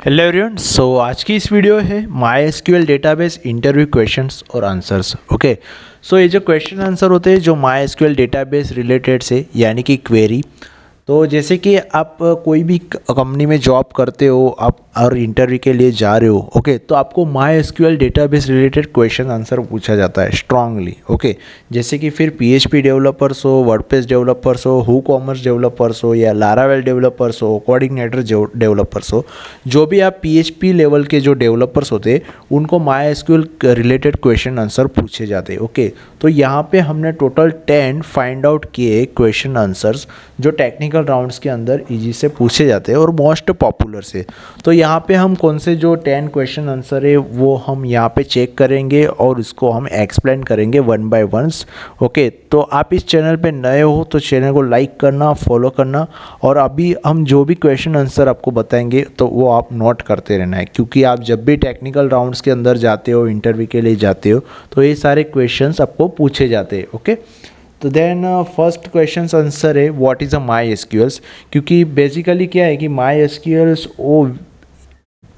Hello everyone. आज की इस वीडियो है my SQL database interview questions और आंसर्स। ओके, ये जो क्वेश्चन आंसर होते हैं जो माई एसक्यूएल डेटाबेस रिलेटेड से यानी कि क्वेरी। तो जैसे कि आप कोई भी कंपनी में जॉब करते हो आप और इंटरव्यू के लिए जा रहे हो, ओके, तो आपको my SQL database related question answer पूछा जाता है स्ट्रांगली। ओके, जैसे कि फिर पीएचपी डेवलपर्स हो, वर्डप्रेस डेवलपर्स हो, हु कॉमर्स डेवलपर्स हो, या लारावेल डेवलपर्स हो, कोऑर्डिनेटर डेवलपर्स हो, जो भी आप पीएचपी लेवल के जो डेवलपर्स होते हैं उनको my SQL related question answer पूछे जाते हैं। ओके, तो यहाँ पे हमने टोटल 10 फाइंड आउट किए क्वेश्चन आंसर्स जो टेक्निकल राउंड्स के अंदर इजी से पूछे जाते हैं और मोस्ट पॉपुलर से। तो यहाँ पे हम कौन से जो 10 क्वेश्चन आंसर है वो हम यहाँ पे चेक करेंगे और इसको हम एक्सप्लेन करेंगे वन बाय वंस। ओके, तो आप इस चैनल पे नए हो तो चैनल को लाइक करना, फॉलो करना, और अभी हम जो भी क्वेश्चन आंसर आपको बताएंगे तो वो आप नोट करते रहना है, क्योंकि आप जब भी टेक्निकल राउंड्स के अंदर जाते हो, इंटरव्यू के लिए जाते हो, तो ये सारे क्वेश्चंस आपको पूछे जाते हैं। ओके, तो देन फर्स्ट क्वेश्चन आंसर है व्हाट इज़ अ माई एसक्यूएल्स। क्योंकि बेसिकली क्या है कि माई एसक्यूएल्स वो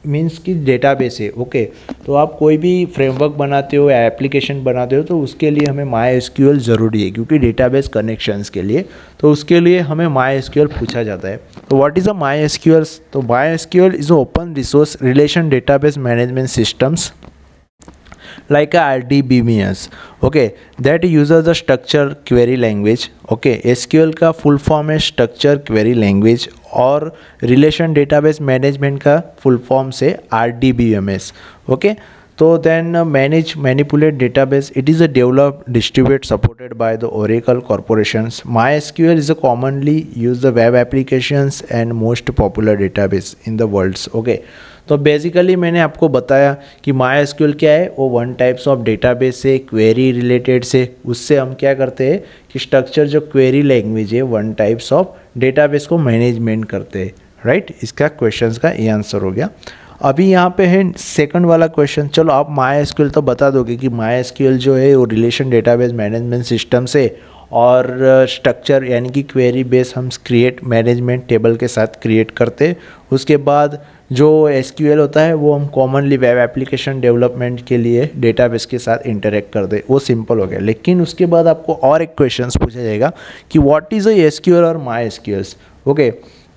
मीन्स कि डेटाबेस है। ओके, तो आप कोई भी फ्रेमवर्क बनाते हो या एप्लीकेशन बनाते हो तो उसके लिए हमें माई एसक्यूएल ज़रूरी है, क्योंकि डेटाबेस कनेक्शंस के लिए तो उसके लिए हमें माई एसक्यूएल पूछा जाता है। तो व्हाट इज़ अ माई एसक्यूएल्स? तो my SQL is open resource relation database management systems like a RDBMS, okay, that uses the structure query language। okay, SQL का फुल फॉर्म है स्ट्रक्चर क्वेरी लैंग्वेज, और रिलेशन डेटाबेस मैनेजमेंट का full form से RDBMS। Okay, तो then manage manipulate database, it is a develop distribute supported by the Oracle corporations. MySQL is a commonly used web applications and most popular database in the world। Okay, तो basically मैंने आपको बताया कि MySQL क्या है, वो one types of database से query related से उससे हम क्या करते हैं कि स्ट्रक्चर जो क्वेरी लैंग्वेज है वन टाइप्स ऑफ डेटाबेस को मैनेजमेंट करते हैं। राइट, इसका क्वेश्चंस का ये आंसर हो गया। अभी यहाँ पे है सेकंड वाला क्वेश्चन। चलो आप MySQL तो बता दोगे कि MySQL जो है वो रिलेशन डेटाबेस मैनेजमेंट सिस्टम से और स्ट्रक्चर यानी कि क्वेरी बेस हम क्रिएट मैनेजमेंट टेबल के साथ क्रिएट करते। उसके बाद जो SQL होता है वो हम कॉमनली वेब एप्लीकेशन डेवलपमेंट के लिए डेटाबेस के साथ इंटरेक्ट करते, वो सिंपल हो गया। लेकिन उसके बाद आपको और एक क्वेश्चन पूछा जाएगा कि व्हाट इज़ अ SQL और MySQL। ओके,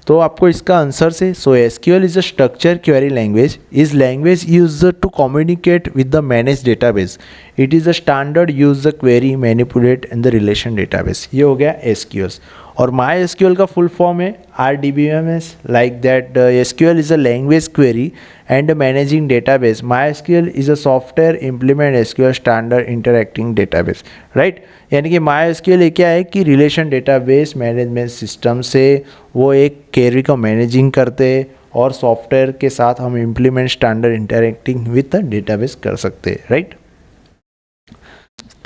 तो आपको इसका आंसर से SQL is a structure query language, is language use to communicate with the manage database, it is a standard use the query manipulate in the relation database. ये हो गया SQL। और MySQL का full form है RDBMS, like that SQL is a language query and managing database. MySQL is a software implement SQL standard interacting database. Right, यानी कि MySQL क्या है कि रिलेशन डेटाबेस मैनेजमेंट सिस्टम से वो एक क्वेरी को मैनेजिंग करते हैं और सॉफ्टवेयर के साथ हम implement standard interacting with the database कर सकते हैं। राइट,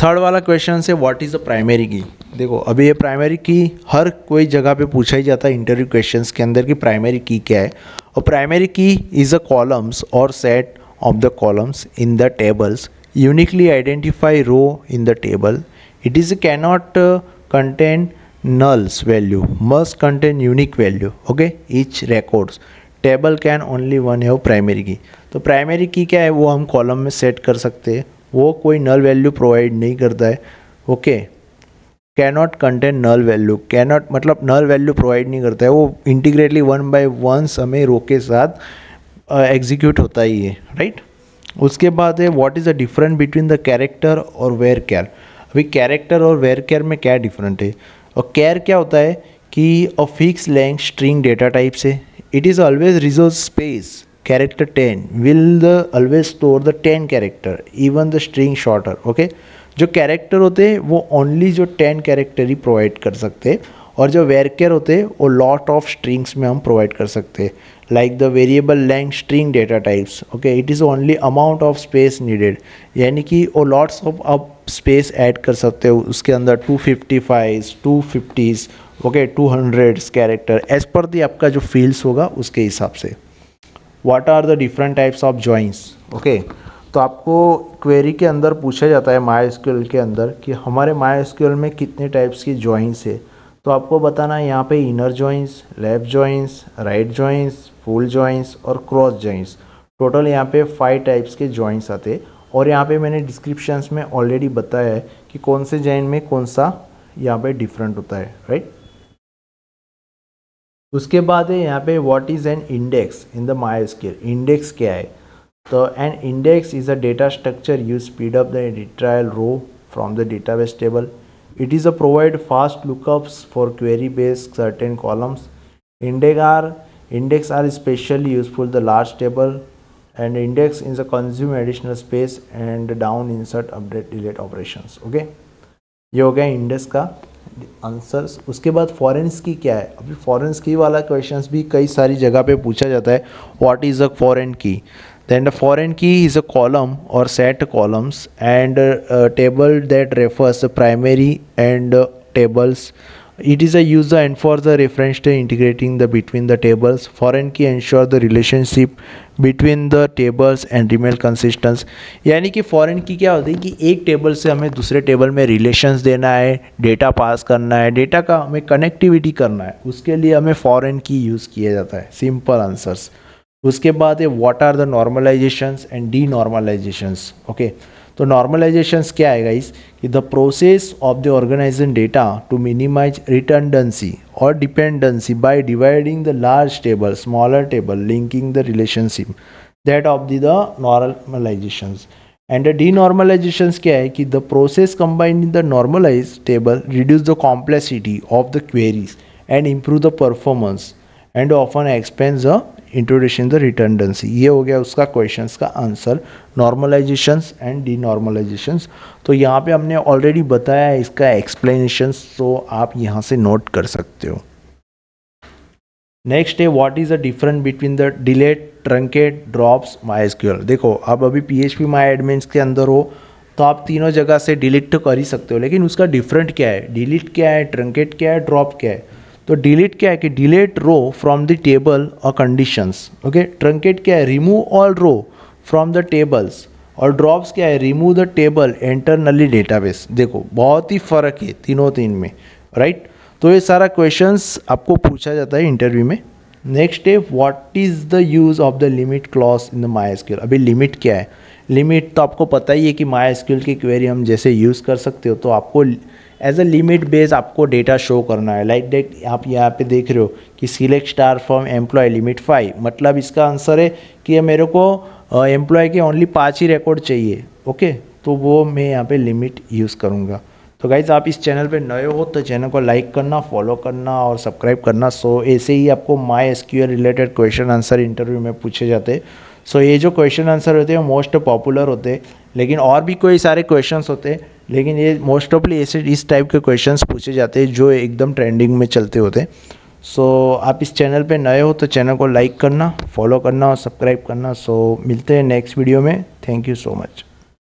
थर्ड वाला क्वेश्चन से व्हाट इज़ अ प्राइमरी की। देखो अभी ये प्राइमरी की हर कोई जगह पे पूछा ही जाता है इंटरव्यू क्वेश्चंस के अंदर कि प्राइमरी की क्या है। और primary key is a columns और set of the columns in the tables uniquely identify row in the table, it is cannot contain nulls value, must contain unique value. Okay, each records table can only one have primary key. तो primary की क्या है वो हम column में set कर सकते हैं, वो कोई नल वैल्यू प्रोवाइड नहीं करता है। Okay, cannot contain null value, cannot मतलब नल वैल्यू प्रोवाइड नहीं करता है, वो इंटीग्रेटली वन बाय वंस हमें रो के साथ एग्जीक्यूट होता ही है। राइट, उसके बाद है what is the difference between the character और वेयर कैर। अभी कैरेक्टर और वेयर कैर में क्या डिफरेंट है? और कैर क्या होता है कि a fix length string data type से, it is always reserve space character 10 will the always store the 10 character even the string shorter. Okay, जो कैरेक्टर होते हैं वो ओनली जो 10 कैरेक्टर ही प्रोवाइड कर सकते हैं, और जो वेरकेयर होते हैं वो लॉट ऑफ स्ट्रिंग्स में हम प्रोवाइड कर सकते हैं, like the variable length string data types. Okay, it is only amount of space needed, यानी कि वो लॉट्स ऑफ अब स्पेस ऐड कर सकते हो उसके अंदर 255 250 ओके 200 कैरेक्टर एज पर दी आपका जो फील्ड्स होगा उसके हिसाब से। What are the different types of joins. Okay, तो आपको क्वेरी के अंदर पूछा जाता है MySQL के अंदर कि हमारे MySQL में कितने टाइप्स की जॉइंस है। तो आपको बताना है यहाँ पे inner joins, left joins, right joins, full joints और क्रॉस जॉइंट्स। टोटल यहाँ पे 5 टाइप्स के जॉइंट्स आते हैं और यहाँ पे मैंने डिस्क्रिप्शंस में ऑलरेडी बताया है कि कौन से जॉइंट में कौन सा यहाँ पे डिफरेंट होता है, राइट। उसके बाद है यहाँ पे what is an index in the MySQL. Index क्या है? तो an index is a data structure use speed up the retrieval row from the database table. It is a provide fast lookups for query based certain columns. Index are especially useful the large table, and index is a consume additional space and down insert update delete operations. Okay, ये हो गया index का answers. उसके बाद फॉरेंस की क्या है? अभी फॉरेंस की वाला क्वेश्चंस भी कई सारी जगह पे पूछा जाता है। व्हाट इज़ अ फॉरेन की? Then the foreign key is a column or set columns and a table that refers the primary and tables. It is a user and for the reference to integrating the between the tables. Foreign key ensure the relationship between the tables and remain consistent. यानी कि foreign की क्या होती है कि एक table से हमें दूसरे टेबल में रिलेशंस देना है, डेटा पास करना है, डेटा का हमें कनेक्टिविटी करना है, उसके लिए हमें फॉरेन की यूज़ किया जाता है। Simple answers. उसके बाद है what are the normalizations and denormalizations. Okay, तो नॉर्मलाइजेशंस क्या है गाइस कि the process of the organization data to minimize redundancy और dependency by dividing the large table smaller table linking the relationship that of the normalizations. And the denormalizations क्या है कि the process combined in the normalize table reduce the complexity of the queries and improve the performance and often expense the introduction the redundancy. ये हो गया उसका questions का answer, नॉर्मलाइजेशंस and डीनॉर्मलाइजेशंस। तो यहाँ पे हमने ऑलरेडी बताया है इसका एक्सप्लेनेशंस, तो आप यहाँ से नोट कर सकते हो। नेक्स्ट है what is the difference between the delete, truncate, drops, MySQL. देखो आप अभी PHP माई एडमिन्स के अंदर हो तो आप तीनों जगह से डिलीट तो कर ही सकते हो, लेकिन उसका डिफरेंट क्या है? डिलीट क्या है, ट्रंकेट क्या है, ड्रॉप क्या है? तो डिलीट क्या है कि delete row from the table और कंडीशंस। ओके, ट्रंकेट क्या है? Remove all row from the tables. और ड्रॉप्स क्या है? Remove the table internally database. देखो बहुत ही फ़र्क है तीन में, राइट। तो ये सारा क्वेश्चंस आपको पूछा जाता है इंटरव्यू में। नेक्स्ट है what is the use of the limit clause in the MySQL. अभी लिमिट क्या है? लिमिट तो आपको पता ही है कि मायस्क्यूएल की क्वेरी हम जैसे यूज़ कर सकते हो, तो आपको एज अ लिमिट बेस आपको डेटा शो करना है। लाइक डेट आप यहाँ पे देख रहे हो कि select star from employ limit 5, मतलब इसका आंसर है कि मेरे को एम्प्लॉय के ओनली 5 ही रिकॉर्ड चाहिए। ओके, तो वो मैं यहाँ पे लिमिट यूज़ करूँगा। तो गाइज आप इस चैनल पे नए हो तो चैनल को लाइक करना, फॉलो करना और सब्सक्राइब करना। सो ऐसे ही आपको मायस्क्यूएल रिलेटेड क्वेश्चन आंसर इंटरव्यू में पूछे जाते हैं। सो ये जो क्वेश्चन आंसर होते हैं मोस्ट पॉपुलर होते हैं, लेकिन और भी कोई सारे क्वेश्चंस होते हैं, लेकिन ये मोस्ट ऑफली ऐसे इस टाइप के क्वेश्चंस पूछे जाते हैं जो एकदम ट्रेंडिंग में चलते होते हैं। सो आप इस चैनल पे नए हो तो चैनल को लाइक करना, फॉलो करना और सब्सक्राइब करना। सो मिलते हैं नेक्स्ट वीडियो में। Thank you so much.